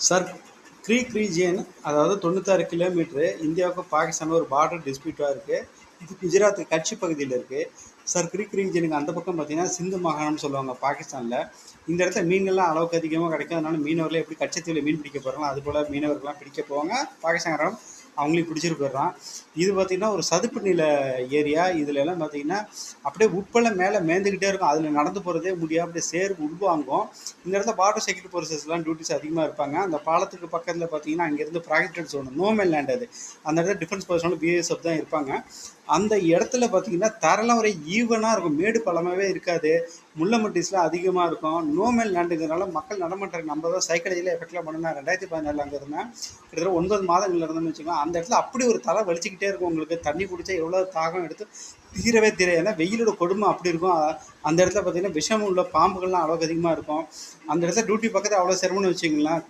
Sir, creek region அதாவது 96 kilometre இந்தியாவுக்கும் பாகிஸ்தானுக்கும் ஒரு பார்டர் டிஸ்பியூட்டாக இருக்குது. இது குஜராத் கட்சி பகுதியில் இருக்குது. சார், க்ரீக் ரீஜியனுக்கு அந்த பக்கம் பார்த்தீங்கன்னா சிந்து மாகாணம்னு சொல்லுவாங்க பாகிஸ்தானில். இந்த இடத்துல மீன்கள்லாம் அளவுக்கு அதிகமாக கிடைக்கும். அதனால மீனவர்கள் எப்படி கச்சத்தீவில் மீன் பிடிக்க போகிறாங்களோ அதுபோல் மீனவர்கள்லாம் பிடிக்க போவாங்க. பாகிஸ்தான்காரன் அவங்களையும் பிடிச்சிட்டு போயிடுறான். இது பார்த்திங்கன்னா ஒரு சதுப்பு நில ஏரியா. இதுல எல்லாம் பார்த்திங்கன்னா அப்படியே உப்பெல்லாம் மேலே மேந்துக்கிட்டே இருக்கும். அதில் நடந்து போகிறதே முடியாது. அப்படியே சேறு உள்வாங்கும். இந்த இடத்துல பார்டர் செக்யூரிட்டி ஃபோர்ஸஸ்லாம் டியூட்டிஸ் அதிகமாக இருப்பாங்க. அந்த பாலத்துக்கு பக்கத்தில் பார்த்தீங்கன்னா அங்கேருந்து ப்ராஜெக்டட் ஜோன் நோமெல் லேண்ட் அது. அந்த இடத்துல டிஃபென்ஸ் பர்சனல் பிஎஸ்எஃப் தான் இருப்பாங்க. அந்த இடத்துல பார்த்தீங்கன்னா தரெல்லாம் ஒரே ஈவனாக இருக்கும். மேடு பள்ளமாகவே இருக்காது. முள்ளமட்டிஸ்லாம் அதிகமாக இருக்கும். நோமெல் லேண்டுங்கிறதுனால மக்கள் நடமாட்டம் நம்ம தான் சைக்காலஜியில் எஃபெக்ட்லாம் பண்ணா 2014 அங்கே இருந்தேன். கிட்டத்தட்ட 9 மாதங்கள் இருந்தோம்னு வச்சுக்கோங்க. அந்த இடத்துல அப்படி ஒரு தலை வலிச்சிக்கிட்டே இருக்கும். உங்களுக்கு தண்ணி குடித்தா எவ்வளோ தாகம் எடுத்து தீரவே தெரியாது. ஏன்னா வெயிலோட கொடுமை அப்படி இருக்கும். அந்த இடத்துல பார்த்தீங்கன்னா விஷம் உள்ள பாம்புகள்லாம் அளவுக்கு அதிகமாக இருக்கும். அந்த இடத்துல டியூட்டி பக்கத்தில் அவ்வளோ சிரமம்னு வச்சுங்களேன்.